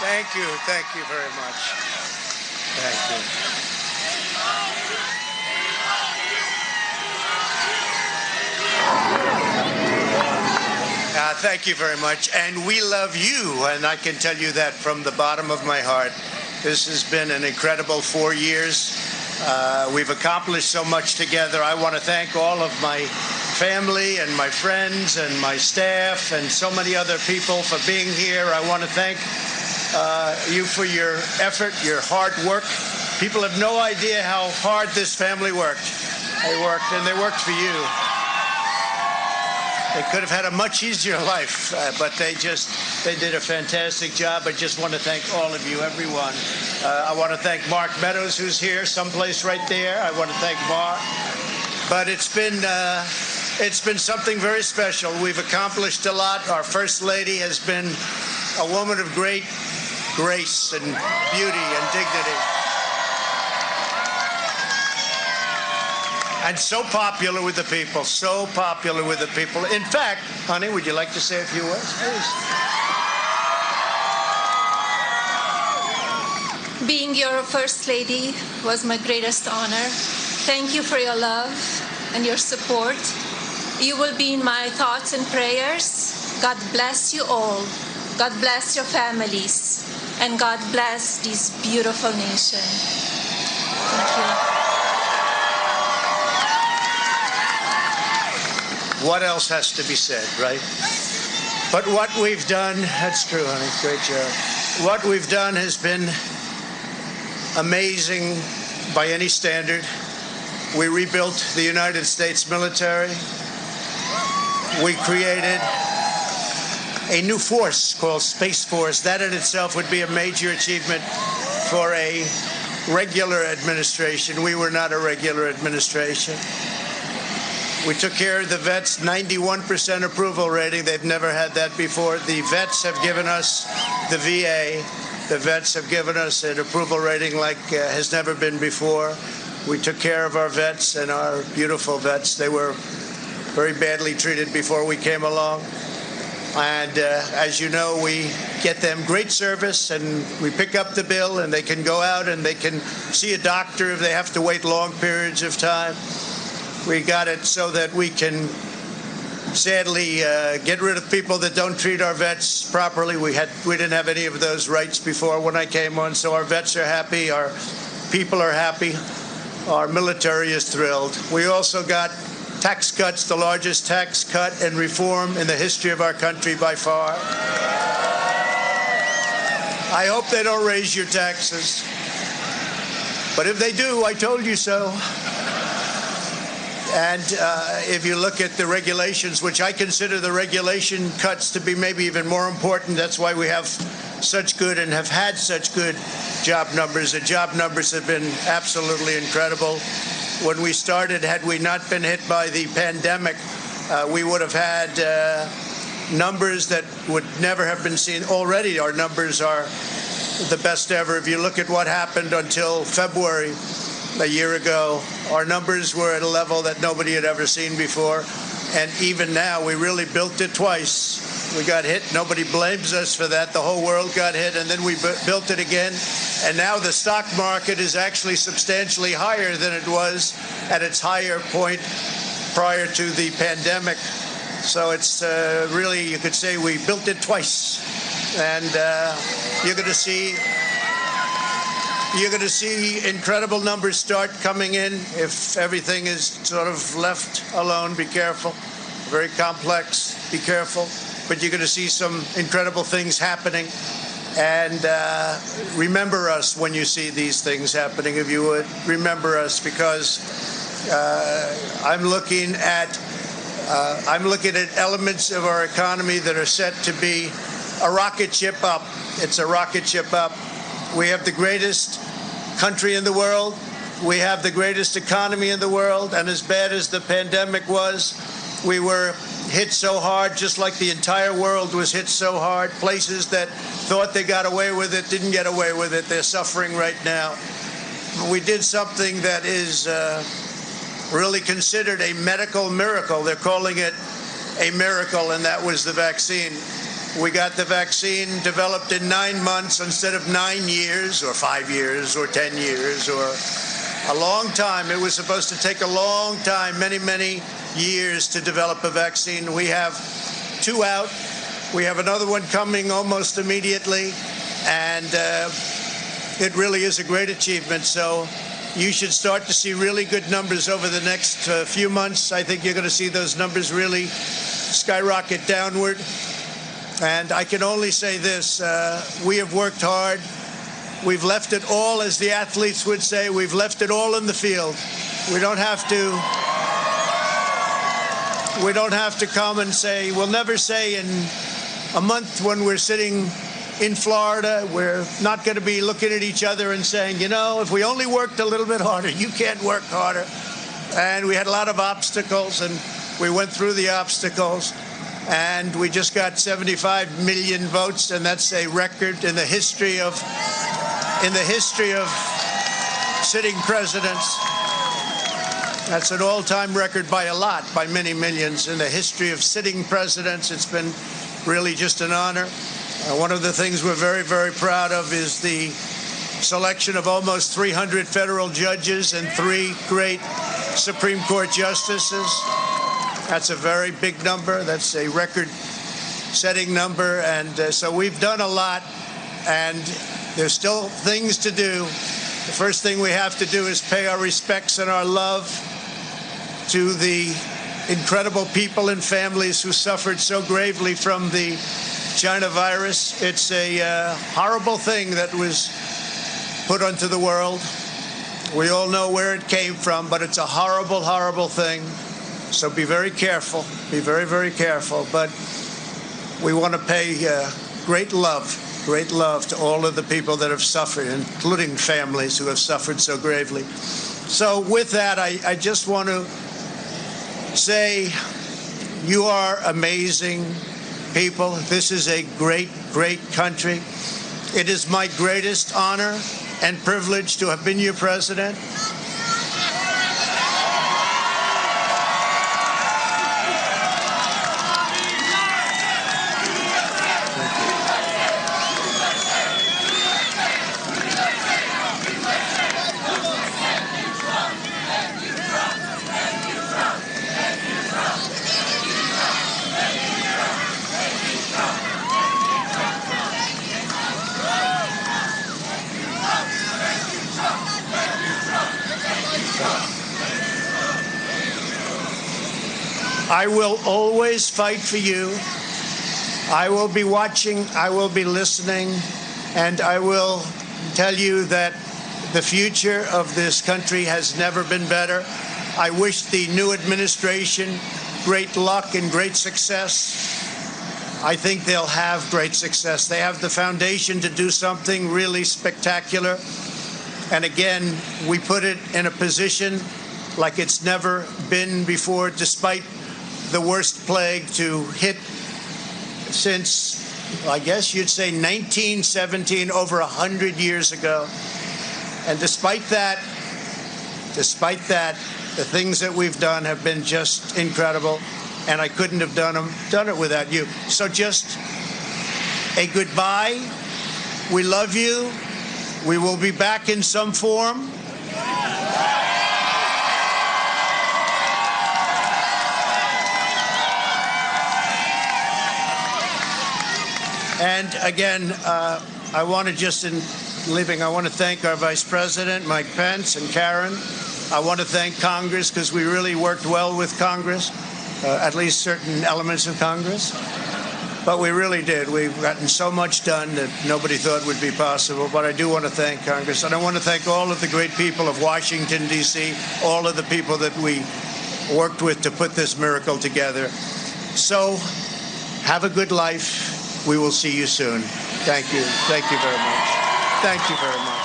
Thank you. Thank you very much. Thank you. Thank you very much. And we love you, and I can tell you that from the bottom of my heart. This has been an incredible 4 years. We've accomplished so much together. I want to thank all of my family and my friends and my staff and so many other people for being here. I want to thank you for your effort, your hard work. People have no idea how hard this family worked. They worked, and they worked for you. They could have had a much easier life, but they did a fantastic job. I just want to thank all of you, everyone. I want to thank Mark Meadows, who's here, someplace right there. I want to thank Mark. But it's been something very special. We've accomplished a lot. Our First Lady has been a woman of great grace and beauty and dignity. And so popular with the people, so popular with the people. In fact, honey, would you like to say a few words, please? Being your First Lady was my greatest honor. Thank you for your love and your support. You will be in my thoughts and prayers. God bless you all. God bless your families. And God bless this beautiful nation. Thank you. What else has to be said, right? But what we've done, that's true, honey, great job. What we've done has been amazing by any standard. We rebuilt the United States military. We created a new force called Space Force. That in itself would be a major achievement for a regular administration. We were not a regular administration. We took care of the vets, 91% approval rating. They've never had that before. The vets have given us, the VA, the vets have given us an approval rating like has never been before. We took care of our vets and our beautiful vets. They were very badly treated before we came along. And as you know, we get them great service, and we pick up the bill, and they can go out and they can see a doctor if they have to wait long periods of time. We got it so that we can sadly get rid of people that don't treat our vets properly. We didn't have any of those rights before when I came on, so our vets are happy, our people are happy, our military is thrilled. We also got tax cuts, the largest tax cut and reform in the history of our country by far. I hope they don't raise your taxes, but if they do, I told you so. And if you look at the regulations, which I consider the regulation cuts to be maybe even more important, that's why we have such good and have had such good job numbers. The job numbers have been absolutely incredible. When we started, had we not been hit by the pandemic, we would have had numbers that would never have been seen. Already our numbers are the best ever. If you look at what happened until February, a year ago, our numbers were at a level that nobody had ever seen before. And even now, we really built it twice. We got hit. Nobody blames us for that. The whole world got hit, and then we built it again. And now the stock market is actually substantially higher than it was at its higher point prior to the pandemic. So it's really, you could say we built it twice. And you're going to see incredible numbers start coming in if everything is sort of left alone. Be careful. Very complex. Be careful. But you're going to see some incredible things happening. And remember us when you see these things happening, if you would. Remember us, because I'm looking at elements of our economy that are set to be a rocket ship up. It's a rocket ship up. We have the greatest country in the world. We have the greatest economy in the world. And as bad as the pandemic was, we were hit so hard, just like the entire world was hit so hard. Places that thought they got away with it didn't get away with it. They're suffering right now. We did something that is really considered a medical miracle. They're calling it a miracle, and that was the vaccine. We got the vaccine developed in 9 months instead of 9 years or 5 years or 10 years or a long time. It was supposed to take a long time, many, many years to develop a vaccine. We have 2 out. We have another one coming almost immediately. And it really is a great achievement. So you should start to see really good numbers over the next few months. I think you're going to see those numbers really skyrocket downward. And I can only say this, we have worked hard. We've left it all, as the athletes would say, we've left it all in the field. We don't have to come and say, we'll never say in a month when we're sitting in Florida, we're not going to be looking at each other and saying, you know, if we only worked a little bit harder, you can't work harder. And we had a lot of obstacles, and we went through the obstacles. And we just got 75 million votes, and that's a record in the history of sitting presidents. That's an all-time record by a lot, by many millions. In the history of sitting presidents, it's been really just an honor. One of the things we're very, very proud of is the selection of almost 300 federal judges and 3 great Supreme Court justices. That's a very big number. That's a record-setting number. And so we've done a lot, and there's still things to do. The first thing we have to do is pay our respects and our love to the incredible people and families who suffered so gravely from the China virus. It's a horrible thing that was put onto the world. We all know where it came from, but it's a horrible, horrible thing. So be very careful. Be very, very careful. But we want to pay great love to all of the people that have suffered, including families who have suffered so gravely. So with that, I just want to say you are amazing people. This is a great, great country. It is my greatest honor and privilege to have been your president. I will always fight for you. I will be watching, I will be listening, and I will tell you that the future of this country has never been better. I wish the new administration great luck and great success. I think they'll have great success. They have the foundation to do something really spectacular. And again, we put it in a position like it's never been before, despite the worst plague to hit since, I guess you'd say 1917, over 100 years ago. And despite that, the things that we've done have been just incredible, and I couldn't have done it without you. So just a goodbye. We love you. We will be back in some form. And again, I want to just, in leaving, I want to thank our Vice President, Mike Pence, and Karen. I want to thank Congress, because we really worked well with Congress, at least certain elements of Congress. But we really did. We've gotten so much done that nobody thought would be possible. But I do want to thank Congress. And I want to thank all of the great people of Washington, D.C., all of the people that we worked with to put this miracle together. So have a good life. We will see you soon. Thank you. Thank you very much. Thank you very much.